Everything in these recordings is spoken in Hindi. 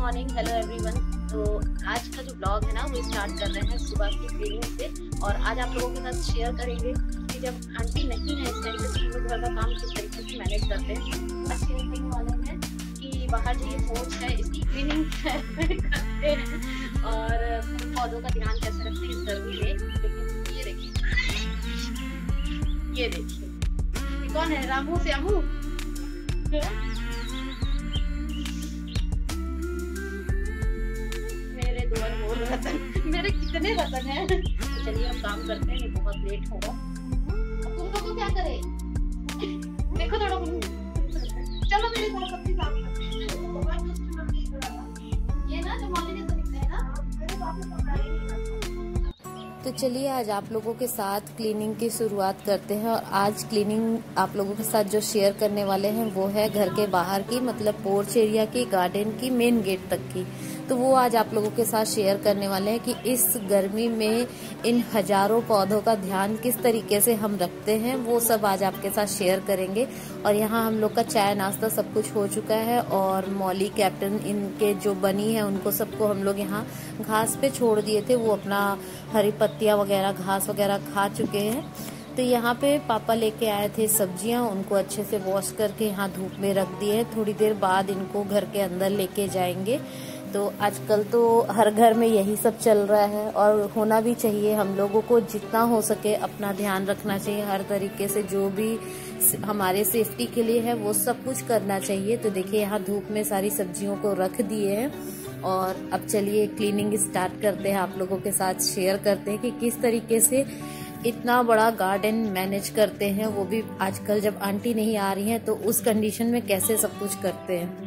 Morning, hello everyone. तो आज का जो ब्लॉग है ना वो स्टार्ट कर रहे हैं सुबह की क्लीनिंग से। और आज आप लोगों के साथ शेयर करेंगे कि जब आंटी नहीं है इस तरीके से हम लोग घर का काम किस तरीके से मैनेज करते हैं। आज शेयर करने वाले हैं कि बाहर जो ये पोर्च है इसकी क्लीनिंग करते हैं और पौधों का ध्यान कैसे रखते हैं इस गर्मी में। लेकिन ये देखिए कौन है, रामू श्यामू। मेरे कितने रतन हैं। तो चलिए हम काम करते हैं, बहुत लेट होगा। अब तुम लोग क्या करे, देखो थोड़ा चलो मेरे साथ सबकी काम करते हैं। ये ना जो मॉर्निंग से दिखते हैं ना, मेरे पास कपड़ा ही नहीं करता। तो चलिए आज आप लोगों के साथ क्लीनिंग की शुरुआत करते हैं। और आज क्लीनिंग आप लोगों के साथ जो शेयर करने वाले हैं वो है घर के बाहर की, मतलब पोर्च एरिया की, गार्डन की, मेन गेट तक की। तो वो आज आप लोगों के साथ शेयर करने वाले हैं कि इस गर्मी में इन हजारों पौधों का ध्यान किस तरीके से हम रखते हैं, वो सब आज आपके साथ शेयर करेंगे। और यहाँ हम लोग का चाय नाश्ता सब कुछ हो चुका है और मॉली, कैप्टन, इनके जो बनी है उनको सबको हम लोग यहाँ घास पे छोड़ दिए थे। वो अपना हरी पत्तियां वगैरह, घास वगैरह खा चुके हैं। तो यहाँ पे पापा लेके आए थे सब्जियां, उनको अच्छे से वॉश करके यहाँ धूप में रख दिए। थोड़ी देर बाद इनको घर के अंदर लेके जाएंगे। तो आजकल तो हर घर में यही सब चल रहा है और होना भी चाहिए। हम लोगों को जितना हो सके अपना ध्यान रखना चाहिए, हर तरीके से जो भी हमारे सेफ्टी के लिए है वो सब कुछ करना चाहिए। तो देखिए यहाँ धूप में सारी सब्जियों को रख दिए हैं और अब चलिए क्लीनिंग स्टार्ट करते हैं। आप लोगों के साथ शेयर करते हैं कि किस तरीके से इतना बड़ा गार्डन मैनेज करते हैं, वो भी आजकल जब आंटी नहीं आ रही हैं तो उस कंडीशन में कैसे सब कुछ करते हैं।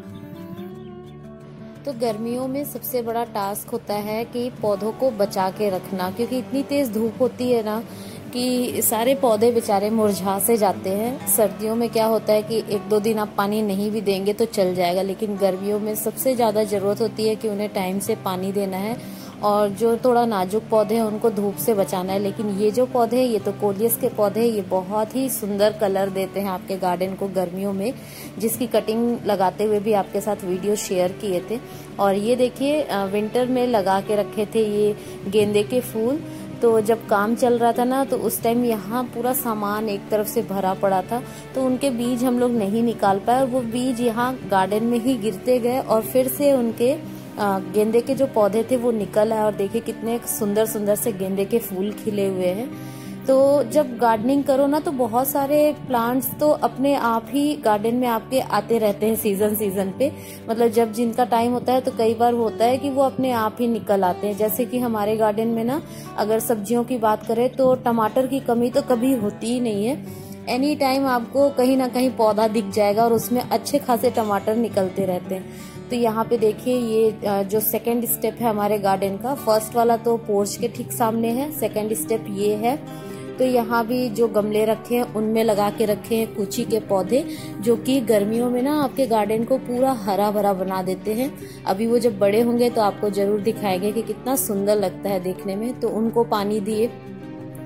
तो गर्मियों में सबसे बड़ा टास्क होता है कि पौधों को बचा के रखना, क्योंकि इतनी तेज धूप होती है ना कि सारे पौधे बेचारे मुरझा से जाते हैं। सर्दियों में क्या होता है कि एक दो दिन आप पानी नहीं भी देंगे तो चल जाएगा, लेकिन गर्मियों में सबसे ज्यादा जरूरत होती है कि उन्हें टाइम से पानी देना है और जो थोड़ा नाजुक पौधे हैं उनको धूप से बचाना है। लेकिन ये जो पौधे हैं, ये तो कोलियस के पौधे हैं, ये बहुत ही सुंदर कलर देते हैं आपके गार्डन को गर्मियों में, जिसकी कटिंग लगाते हुए भी आपके साथ वीडियो शेयर किए थे। और ये देखिए विंटर में लगा के रखे थे ये गेंदे के फूल। तो जब काम चल रहा था ना तो उस टाइम यहाँ पूरा सामान एक तरफ से भरा पड़ा था, तो उनके बीज हम लोग नहीं निकाल पाए और वो बीज यहाँ गार्डन में ही गिरते गए और फिर से उनके गेंदे के जो पौधे थे वो निकल आए। और देखिए कितने सुंदर सुंदर से गेंदे के फूल खिले हुए हैं। तो जब गार्डनिंग करो ना तो बहुत सारे प्लांट्स तो अपने आप ही गार्डन में आपके आते रहते हैं सीजन पे, मतलब जब जिनका टाइम होता है तो कई बार होता है कि वो अपने आप ही निकल आते हैं। जैसे कि हमारे गार्डन में ना अगर सब्जियों की बात करें तो टमाटर की कमी तो कभी होती ही नहीं है। एनी टाइम आपको कहीं ना कहीं पौधा दिख जाएगा और उसमें अच्छे खासे टमाटर निकलते रहते हैं। तो यहाँ पे देखिए ये जो सेकंड स्टेप है हमारे गार्डन का, फर्स्ट वाला तो पोर्च के ठीक सामने है, सेकंड स्टेप ये है। तो यहाँ भी जो गमले रखे हैं उनमें लगा के रखे हैं कुची के पौधे, जो कि गर्मियों में ना आपके गार्डन को पूरा हरा भरा बना देते हैं। अभी वो जब बड़े होंगे तो आपको जरूर दिखाएंगे कि कितना सुंदर लगता है देखने में। तो उनको पानी दिए।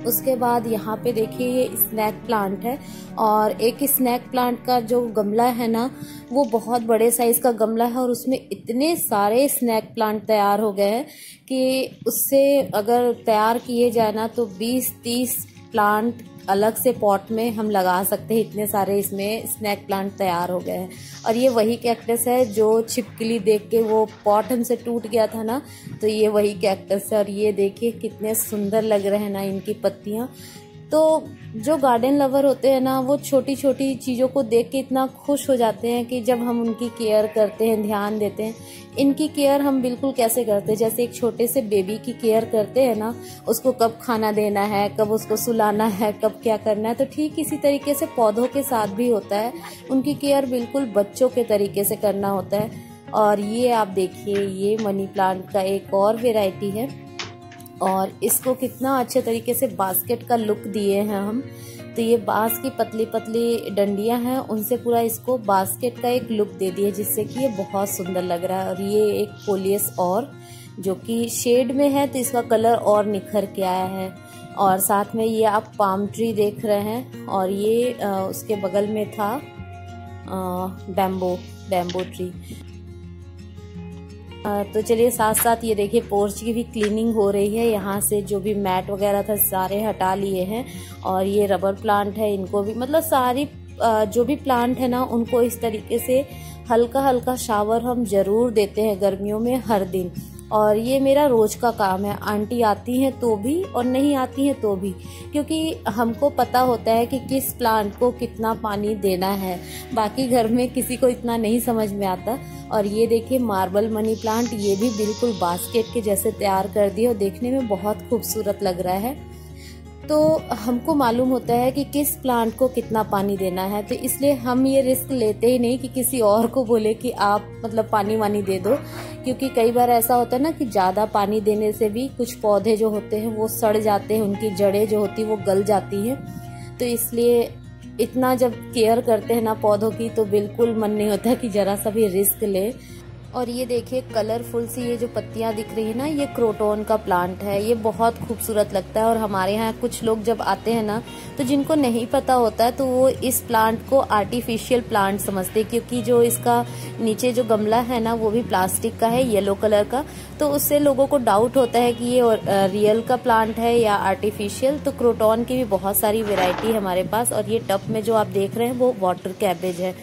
उसके बाद यहाँ पे देखिए ये स्नैक प्लांट है और एक स्नैक प्लांट का जो गमला है ना वो बहुत बड़े साइज का गमला है और उसमें इतने सारे स्नैक प्लांट तैयार हो गए हैं कि उससे अगर तैयार किए जाए ना तो 20-30 प्लांट अलग से पॉट में हम लगा सकते हैं। इतने सारे इसमें स्नैक प्लांट तैयार हो गए हैं। और ये वही कैक्टस है जो छिपकली देख के वो पॉट हमसे टूट गया था ना, तो ये वही कैक्टस है। और ये देखिए कितने सुंदर लग रहे हैं ना इनकी पत्तियां। तो जो गार्डन लवर होते हैं ना वो छोटी छोटी चीज़ों को देख के इतना खुश हो जाते हैं कि जब हम उनकी केयर करते हैं, ध्यान देते हैं। इनकी केयर हम बिल्कुल कैसे करते हैं, जैसे एक छोटे से बेबी की केयर करते हैं ना, उसको कब खाना देना है, कब उसको सुलाना है, कब क्या करना है, तो ठीक इसी तरीके से पौधों के साथ भी होता है। उनकी केयर बिल्कुल बच्चों के तरीके से करना होता है। और ये आप देखिए ये मनी प्लांट का एक और वेराइटी है और इसको कितना अच्छे तरीके से बास्केट का लुक दिए हैं हम। तो ये बांस की पतली पतली डंडियां हैं, उनसे पूरा इसको बास्केट का एक लुक दे दिया जिससे कि ये बहुत सुंदर लग रहा है। और ये एक कोलियस और जो कि शेड में है तो इसका कलर और निखर के आया है। और साथ में ये आप पाम ट्री देख रहे हैं और ये उसके बगल में था बैम्बो ट्री। तो चलिए साथ साथ ये देखिए पोर्च की भी क्लीनिंग हो रही है। यहाँ से जो भी मैट वगैरह था सारे हटा लिए हैं और ये रबर प्लांट है, इनको भी मतलब सारी जो भी प्लांट है ना उनको इस तरीके से हल्का हल्का शावर हम जरूर देते हैं गर्मियों में हर दिन। और ये मेरा रोज का काम है, आंटी आती हैं तो भी और नहीं आती हैं तो भी, क्योंकि हमको पता होता है कि किस प्लांट को कितना पानी देना है। बाकी घर में किसी को इतना नहीं समझ में आता। और ये देखिए मार्बल मनी प्लांट, ये भी बिल्कुल बास्केट के जैसे तैयार कर दिए और देखने में बहुत खूबसूरत लग रहा है। तो हमको मालूम होता है कि किस प्लांट को कितना पानी देना है, तो इसलिए हम ये रिस्क लेते ही नहीं कि किसी और को बोले कि आप मतलब पानी वानी दे दो। क्योंकि कई बार ऐसा होता है ना कि ज्यादा पानी देने से भी कुछ पौधे जो होते हैं वो सड़ जाते हैं, उनकी जड़ें जो होती है वो गल जाती हैं। तो इसलिए इतना जब केयर करते हैं ना पौधों की तो बिल्कुल मन नहीं होता कि जरा सा भी रिस्क ले। और ये देखिए कलरफुल सी ये जो पत्तियां दिख रही है ना, ये क्रोटोन का प्लांट है। ये बहुत खूबसूरत लगता है। और हमारे यहाँ कुछ लोग जब आते हैं ना तो जिनको नहीं पता होता है तो वो इस प्लांट को आर्टिफिशियल प्लांट समझते हैं, क्योंकि जो इसका नीचे जो गमला है ना वो भी प्लास्टिक का है, येलो कलर का। तो उससे लोगों को डाउट होता है कि ये रियल का प्लांट है या आर्टिफिशियल। तो क्रोटोन की भी बहुत सारी वेराइटी है हमारे पास। और ये टब में जो आप देख रहे हैं वो वाटर कैबेज है।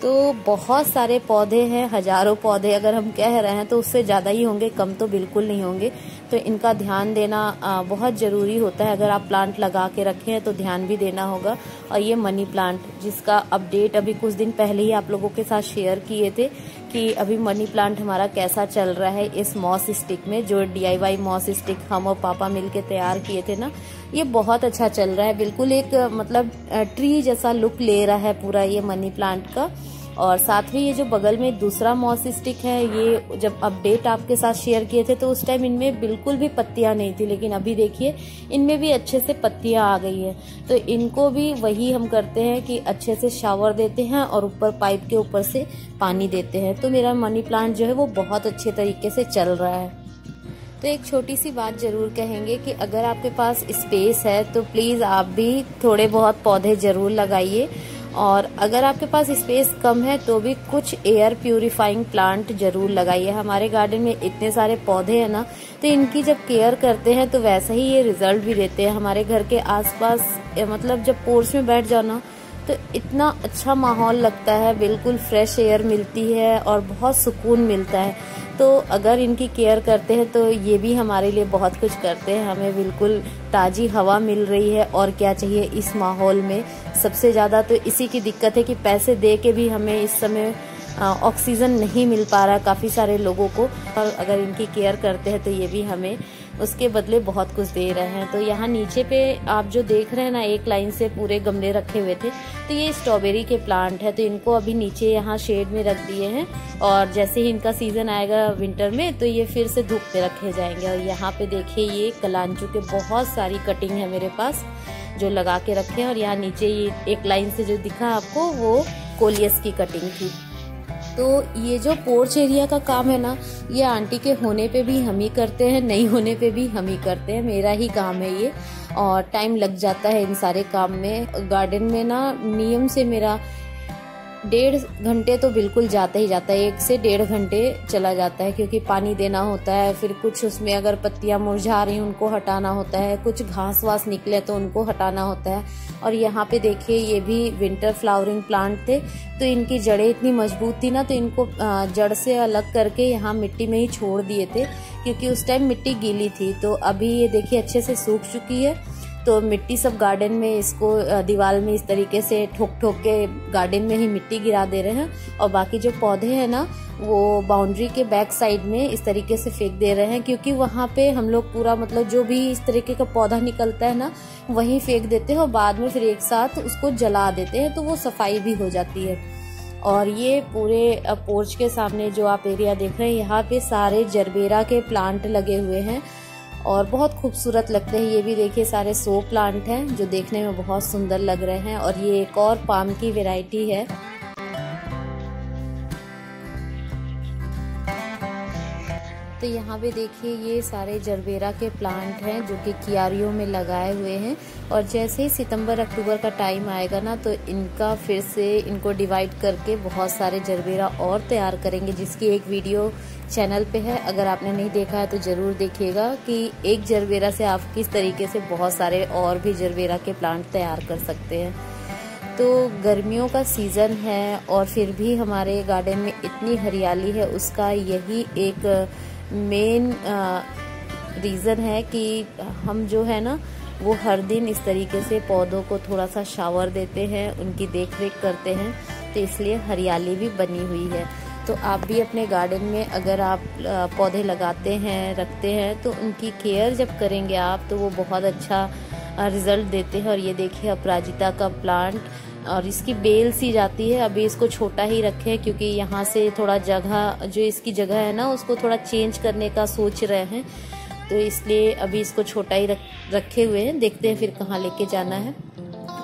तो बहुत सारे पौधे हैं, हजारों पौधे अगर हम कह रहे हैं तो उससे ज़्यादा ही होंगे, कम तो बिल्कुल नहीं होंगे। तो इनका ध्यान देना बहुत ज़रूरी होता है। अगर आप प्लांट लगा के रखे हैं तो ध्यान भी देना होगा। और ये मनी प्लांट जिसका अपडेट अभी कुछ दिन पहले ही आप लोगों के साथ शेयर किए थे कि अभी मनी प्लांट हमारा कैसा चल रहा है इस मॉस स्टिक में, जो DIY मॉस स्टिक हम और पापा मिलके तैयार किए थे ना, ये बहुत अच्छा चल रहा है। बिल्कुल एक मतलब ट्री जैसा लुक ले रहा है पूरा ये मनी प्लांट का। और साथ ही ये जो बगल में दूसरा मॉस स्टिक है, ये जब अपडेट आपके साथ शेयर किए थे तो उस टाइम इनमें बिल्कुल भी पत्तियां नहीं थी, लेकिन अभी देखिए इनमें भी अच्छे से पत्तियां आ गई है। तो इनको भी वही हम करते हैं कि अच्छे से शावर देते हैं और ऊपर पाइप के ऊपर से पानी देते हैं। तो मेरा मनी प्लांट जो है वो बहुत अच्छे तरीके से चल रहा है। तो एक छोटी सी बात जरूर कहेंगे कि अगर आपके पास स्पेस है तो प्लीज आप भी थोड़े बहुत पौधे जरूर लगाइए। और अगर आपके पास स्पेस कम है तो भी कुछ एयर प्यूरिफाइंग प्लांट जरूर लगाइए। हमारे गार्डन में इतने सारे पौधे हैं ना, तो इनकी जब केयर करते हैं तो वैसा ही ये रिजल्ट भी देते हैं। हमारे घर के आसपास मतलब जब पोर्च में बैठ जाओ ना तो इतना अच्छा माहौल लगता है, बिल्कुल फ्रेश एयर मिलती है और बहुत सुकून मिलता है। तो अगर इनकी केयर करते हैं तो ये भी हमारे लिए बहुत कुछ करते हैं। हमें बिल्कुल ताजी हवा मिल रही है और क्या चाहिए इस माहौल में। सबसे ज्यादा तो इसी की दिक्कत है कि पैसे दे के भी हमें इस समय ऑक्सीजन नहीं मिल पा रहा काफी सारे लोगों को। और अगर इनकी केयर करते हैं तो ये भी हमें उसके बदले बहुत कुछ दे रहे हैं। तो यहाँ नीचे पे आप जो देख रहे हैं ना, एक लाइन से पूरे गमले रखे हुए थे, तो ये स्ट्रॉबेरी के प्लांट है। तो इनको अभी नीचे यहाँ शेड में रख दिए हैं और जैसे ही इनका सीजन आएगा विंटर में तो ये फिर से धूप पे रखे जाएंगे। और यहाँ पे देखिए ये कलांचू के बहुत सारी कटिंग है मेरे पास जो लगा के रखे हैं। और यहाँ नीचे ये एक लाइन से जो दिखा आपको वो कोलियस की कटिंग थी। तो ये जो पोर्च एरिया का काम है ना, ये आंटी के होने पे भी हम ही करते हैं, नहीं होने पे भी हम ही करते हैं। मेरा ही काम है ये और टाइम लग जाता है इन सारे काम में। गार्डन में ना नियम से मेरा 1.5 घंटे तो बिल्कुल जाता ही जाता है, 1 से 1.5 घंटे चला जाता है, क्योंकि पानी देना होता है, फिर कुछ उसमें अगर पत्तियां मुरझा रही हैं उनको हटाना होता है, कुछ घास वास निकले तो उनको हटाना होता है। और यहाँ पे देखिए ये भी विंटर फ्लावरिंग प्लांट थे, तो इनकी जड़ें इतनी मजबूत थी ना, तो इनको जड़ से अलग करके यहाँ मिट्टी में ही छोड़ दिए थे, क्योंकि उस टाइम मिट्टी गीली थी। तो अभी ये देखिए अच्छे से सूख चुकी है। तो मिट्टी सब गार्डन में इसको दीवार में इस तरीके से ठोक ठोक के गार्डन में ही मिट्टी गिरा दे रहे हैं। और बाकी जो पौधे हैं ना वो बाउंड्री के बैक साइड में इस तरीके से फेंक दे रहे हैं, क्योंकि वहाँ पे हम लोग पूरा मतलब जो भी इस तरीके का पौधा निकलता है ना वहीं फेंक देते हैं और बाद में फिर एक साथ उसको जला देते हैं, तो वो सफाई भी हो जाती है। और ये पूरे पोर्च के सामने जो आप एरिया देख रहे हैं, यहाँ पे सारे जरबेरा के प्लांट लगे हुए हैं और बहुत खूबसूरत लगते हैं। ये भी देखिए सारे शो प्लांट हैं जो देखने में बहुत सुंदर लग रहे हैं। और ये एक और पाम की वैरायटी है। तो यहाँ पे देखिए ये सारे जरबेरा के प्लांट हैं जो कि क्यारियों में लगाए हुए हैं। और जैसे ही सितंबर अक्टूबर का टाइम आएगा ना तो इनका फिर से इनको डिवाइड करके बहुत सारे जरबेरा और तैयार करेंगे, जिसकी एक वीडियो चैनल पे है, अगर आपने नहीं देखा है तो ज़रूर देखिएगा कि एक जरबेरा से आप किस तरीके से बहुत सारे और भी जरबेरा के प्लांट तैयार कर सकते हैं। तो गर्मियों का सीज़न है और फिर भी हमारे गार्डन में इतनी हरियाली है, उसका यही एक मेन रीज़न है कि हम जो है ना वो हर दिन इस तरीके से पौधों को थोड़ा सा शावर देते हैं, उनकी देख रेख करते हैं, तो इसलिए हरियाली भी बनी हुई है। तो आप भी अपने गार्डन में अगर आप पौधे लगाते हैं, रखते हैं, तो उनकी केयर जब करेंगे आप तो वो बहुत अच्छा रिज़ल्ट देते हैं। और ये देखिए अपराजिता का प्लांट, और इसकी बेल सी जाती है। अभी इसको छोटा ही रखे क्योंकि यहाँ से थोड़ा जगह, जो इसकी जगह है ना उसको थोड़ा चेंज करने का सोच रहे हैं, तो इसलिए अभी इसको छोटा ही रखे हुए हैं। देखते हैं फिर कहाँ लेके जाना है।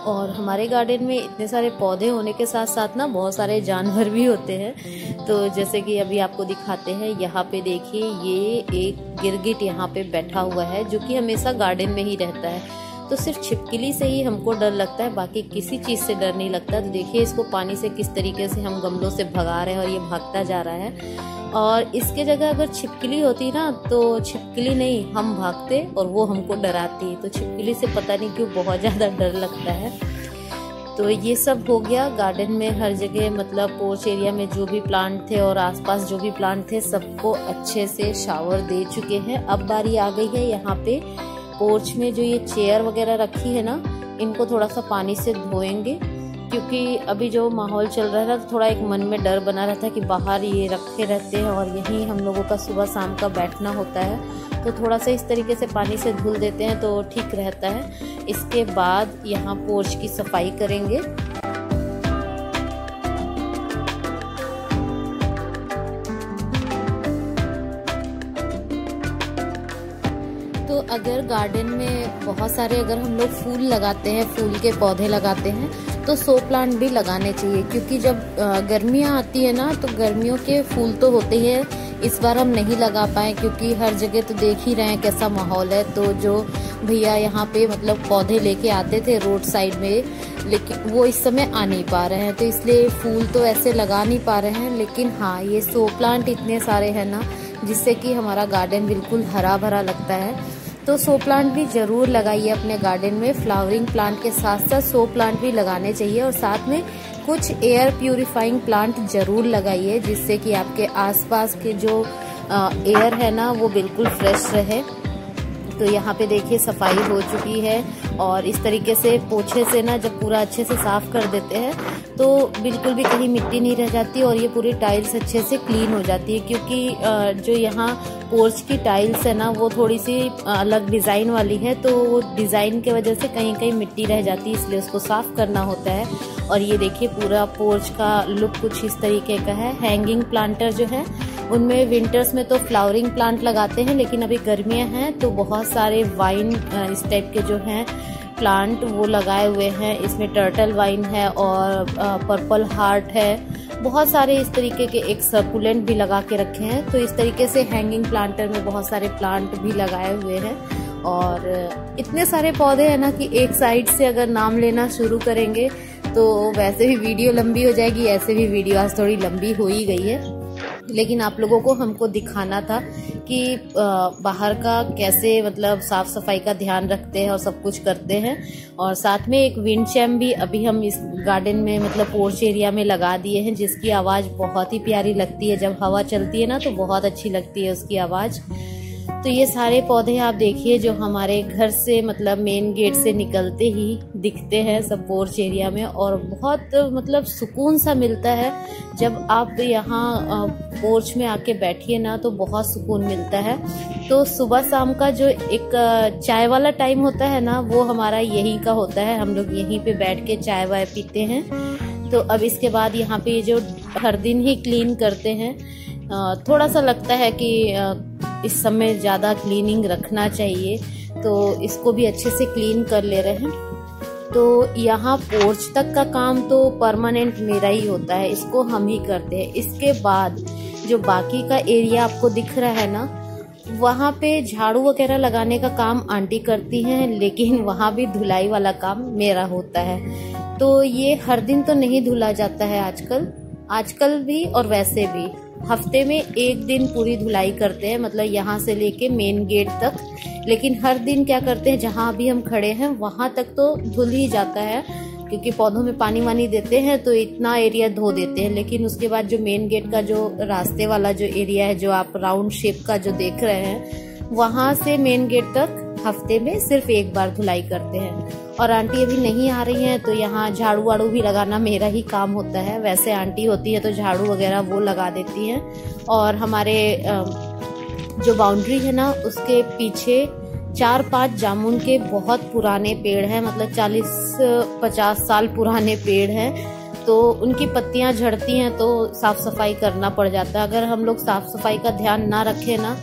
और हमारे गार्डन में इतने सारे पौधे होने के साथ साथ ना बहुत सारे जानवर भी होते हैं। तो जैसे कि अभी आपको दिखाते हैं, यहाँ पे देखिए ये एक गिरगिट यहाँ पे बैठा हुआ है जो कि हमेशा गार्डन में ही रहता है। तो सिर्फ छिपकली से ही हमको डर लगता है, बाकी किसी चीज़ से डर नहीं लगता। तो देखिए इसको पानी से किस तरीके से हम गमलों से भगा रहे हैं और ये भागता जा रहा है। और इसके जगह अगर छिपकली होती ना तो छिपकली नहीं हम भागते और वो हमको डराती। तो छिपकली से पता नहीं क्यों बहुत ज़्यादा डर लगता है। तो ये सब हो गया गार्डन में हर जगह, मतलब पोर्च एरिया में जो भी प्लांट थे और आसपास जो भी प्लांट थे सबको अच्छे से शावर दे चुके हैं। अब बारी आ गई है यहाँ पे पोर्च में जो ये चेयर वगैरह रखी है ना, इनको थोड़ा सा पानी से धोएंगे, क्योंकि अभी जो माहौल चल रहा है ना तो थोड़ा एक मन में डर बना रहता है कि बाहर ये रखे रहते हैं और यहीं हम लोगों का सुबह शाम का बैठना होता है। तो थोड़ा सा इस तरीके से पानी से धुल देते हैं तो ठीक रहता है। इसके बाद यहाँ पोर्च की सफाई करेंगे। तो अगर गार्डन में बहुत सारे अगर हम लोग फूल लगाते हैं, फूल के पौधे लगाते हैं, तो शो प्लांट भी लगाने चाहिए, क्योंकि जब गर्मियाँ आती है ना तो गर्मियों के फूल तो होते ही हैं। इस बार हम नहीं लगा पाए क्योंकि हर जगह तो देख ही रहे हैं कैसा माहौल है। तो जो भैया यहाँ पे मतलब पौधे लेके आते थे रोड साइड में, लेकिन वो इस समय आ नहीं पा रहे हैं, तो इसलिए फूल तो ऐसे लगा नहीं पा रहे हैं। लेकिन हाँ, ये शो प्लांट इतने सारे हैं ना जिससे कि हमारा गार्डन बिल्कुल हरा भरा लगता है। तो शो प्लांट भी ज़रूर लगाइए अपने गार्डन में। फ्लावरिंग प्लांट के साथ साथ शो प्लांट भी लगाने चाहिए, और साथ में कुछ एयर प्यूरिफाइंग प्लांट ज़रूर लगाइए, जिससे कि आपके आसपास के जो एयर है ना वो बिल्कुल फ्रेश रहे। तो यहाँ पे देखिए सफाई हो चुकी है, और इस तरीके से पोछे से ना जब पूरा अच्छे से साफ कर देते हैं तो बिल्कुल भी कहीं मिट्टी नहीं रह जाती और ये पूरी टाइल्स अच्छे से क्लीन हो जाती है। क्योंकि जो यहाँ पोर्च की टाइल्स है ना वो थोड़ी सी अलग डिज़ाइन वाली है, तो वो डिज़ाइन की वजह से कहीं कहीं मिट्टी रह जाती है, इसलिए उसको साफ करना होता है। और ये देखिए पूरा पोर्च का लुक कुछ इस तरीके का है। हैंगिंग प्लांटर जो है उनमें विंटर्स में तो फ्लावरिंग प्लांट लगाते हैं, लेकिन अभी गर्मियां हैं तो बहुत सारे वाइन इस टाइप के जो हैं प्लांट वो लगाए हुए हैं। इसमें टर्टल वाइन है और पर्पल हार्ट है, बहुत सारे इस तरीके के, एक सर्कुलेंट भी लगा के रखे हैं। तो इस तरीके से हैंगिंग प्लांटर में बहुत सारे प्लांट भी लगाए हुए हैं। और इतने सारे पौधे हैं ना कि एक साइड से अगर नाम लेना शुरू करेंगे तो वैसे भी वीडियो लंबी हो जाएगी, ऐसे भी वीडियो आज थोड़ी लंबी हो ही गई है। लेकिन आप लोगों को हमको दिखाना था कि बाहर का कैसे मतलब साफ सफाई का ध्यान रखते हैं और सब कुछ करते हैं। और साथ में एक विंड चैम भी अभी हम इस गार्डन में मतलब पोर्च एरिया में लगा दिए हैं, जिसकी आवाज़ बहुत ही प्यारी लगती है। जब हवा चलती है ना तो बहुत अच्छी लगती है उसकी आवाज़। तो ये सारे पौधे आप देखिए जो हमारे घर से मतलब मेन गेट से निकलते ही दिखते हैं सब पोर्च एरिया में, और बहुत मतलब सुकून सा मिलता है जब आप यहाँ पोर्च में आके बैठिए ना तो बहुत सुकून मिलता है। तो सुबह शाम का जो एक चाय वाला टाइम होता है ना वो हमारा यहीं का होता है, हम लोग यहीं पे बैठ के चाय वाय पीते हैं। तो अब इसके बाद यहाँ पे जो हर दिन ही क्लीन करते हैं, थोड़ा सा लगता है कि इस समय ज़्यादा क्लीनिंग रखना चाहिए, तो इसको भी अच्छे से क्लीन कर ले रहे हैं। तो यहाँ पोर्च तक का काम तो परमानेंट मेरा ही होता है, इसको हम ही करते हैं। इसके बाद जो बाकी का एरिया आपको दिख रहा है ना, वहाँ पे झाड़ू वगैरह लगाने का काम आंटी करती हैं, लेकिन वहाँ भी धुलाई वाला काम मेरा होता है। तो ये हर दिन तो नहीं धुला जाता है आजकल भी और वैसे भी, हफ्ते में एक दिन पूरी धुलाई करते हैं, मतलब यहाँ से लेके मेन गेट तक। लेकिन हर दिन क्या करते हैं, जहाँ अभी हम खड़े हैं वहाँ तक तो धुल ही जाता है, क्योंकि पौधों में पानी वानी देते हैं तो इतना एरिया धो देते हैं। लेकिन उसके बाद जो मेन गेट का जो रास्ते वाला जो एरिया है, जो आप राउंड शेप का जो देख रहे हैं, वहाँ से मेन गेट तक हफ्ते में सिर्फ एक बार धुलाई करते हैं। और आंटी अभी नहीं आ रही हैं तो यहाँ झाड़ू वाड़ू भी लगाना मेरा ही काम होता है। वैसे आंटी होती है तो झाड़ू वगैरह वो लगा देती हैं। और हमारे जो बाउंड्री है ना, उसके पीछे 4-5 जामुन के बहुत पुराने पेड़ हैं, मतलब 40-50 साल पुराने पेड़ हैं। तो उनकी पत्तियां झड़ती हैं तो साफ सफाई करना पड़ जाता है। अगर हम लोग साफ सफाई का ध्यान ना रखें ना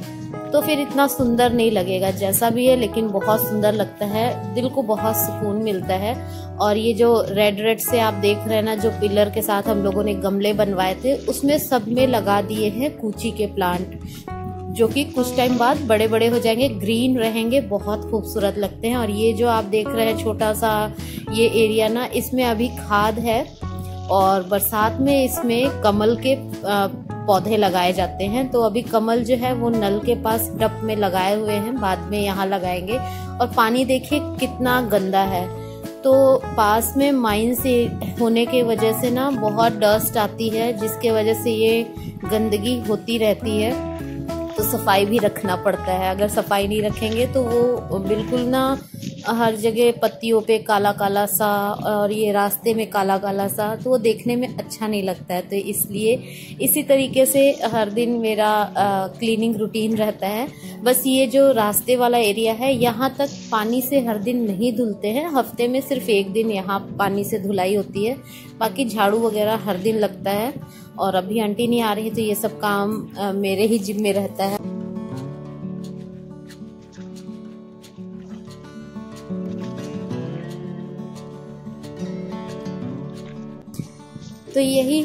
तो फिर इतना सुंदर नहीं लगेगा। जैसा भी है लेकिन बहुत सुंदर लगता है, दिल को बहुत सुकून मिलता है। और ये जो रेड से आप देख रहे हैं ना, जो पिलर के साथ हम लोगों ने गमले बनवाए थे, उसमें सब में लगा दिए हैं कूची के प्लांट, जो कि कुछ टाइम बाद बड़े बड़े हो जाएंगे, ग्रीन रहेंगे, बहुत खूबसूरत लगते हैं। और ये जो आप देख रहे हैं छोटा सा ये एरिया ना, इसमें अभी खाद है और बरसात में इसमें कमल के पौधे लगाए जाते हैं। तो अभी कमल जो है वो नल के पास टब में लगाए हुए हैं, बाद में यहाँ लगाएंगे। और पानी देखिए कितना गंदा है। तो पास में माइन से होने के वजह से ना बहुत डस्ट आती है, जिसके वजह से ये गंदगी होती रहती है। तो सफाई भी रखना पड़ता है। अगर सफाई नहीं रखेंगे तो वो बिल्कुल ना हर जगह पत्तियों पे काला काला सा, और ये रास्ते में काला काला सा, तो वो देखने में अच्छा नहीं लगता है। तो इसलिए इसी तरीके से हर दिन मेरा क्लीनिंग रूटीन रहता है। बस ये जो रास्ते वाला एरिया है, यहाँ तक पानी से हर दिन नहीं धुलते हैं, हफ्ते में सिर्फ एक दिन यहाँ पानी से धुलाई होती है। बाकी झाड़ू वगैरह हर दिन लगता है। और अभी आंटी नहीं आ रही तो ये सब काम मेरे ही जिम्मे रहता है। तो यही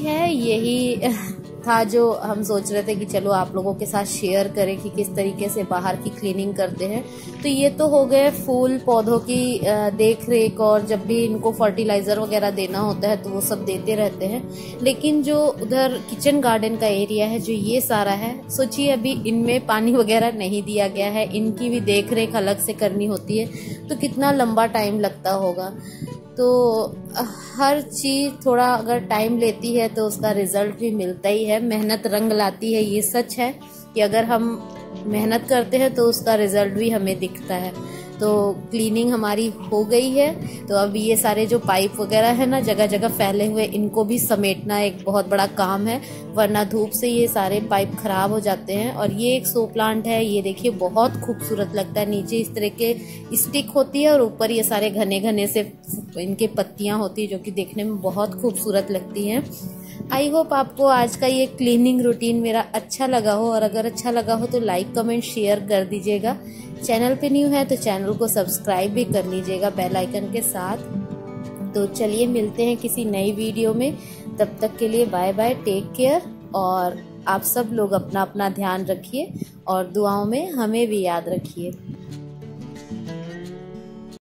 था जो हम सोच रहे थे कि चलो आप लोगों के साथ शेयर करें कि किस तरीके से बाहर की क्लीनिंग करते हैं। तो ये तो हो गए फूल पौधों की देख रेख, और जब भी इनको फर्टिलाइजर वगैरह देना होता है तो वो सब देते रहते हैं। लेकिन जो उधर किचन गार्डन का एरिया है, जो ये सारा है, सोचिए अभी इनमें पानी वगैरह नहीं दिया गया है, इनकी भी देख रेख अलग से करनी होती है, तो कितना लंबा टाइम लगता होगा। तो हर चीज़ थोड़ा अगर टाइम लेती है तो उसका रिजल्ट भी मिलता ही है। मेहनत रंग लाती है, ये सच है कि अगर हम मेहनत करते हैं तो उसका रिजल्ट भी हमें दिखता है। तो क्लीनिंग हमारी हो गई है। तो अब ये सारे जो पाइप वगैरह है ना जगह जगह फैले हुए, इनको भी समेटना एक बहुत बड़ा काम है, वरना धूप से ये सारे पाइप खराब हो जाते हैं। और ये एक शो प्लांट है, ये देखिए बहुत खूबसूरत लगता है। नीचे इस तरह के स्टिक होती है और ऊपर ये सारे घने घने से इनके पत्तियां होती है, जो कि देखने में बहुत खूबसूरत लगती हैं। आई होप आपको आज का ये क्लीनिंग रूटीन मेरा अच्छा लगा हो, और अगर अच्छा लगा हो तो लाइक कमेंट शेयर कर दीजिएगा। चैनल पे न्यू है तो चैनल को सब्सक्राइब भी कर लीजिएगा बेल आइकन के साथ। तो चलिए मिलते हैं किसी नई वीडियो में, तब तक के लिए बाय बाय, टेक केयर। और आप सब लोग अपना अपना ध्यान रखिए और दुआओं में हमें भी याद रखिए।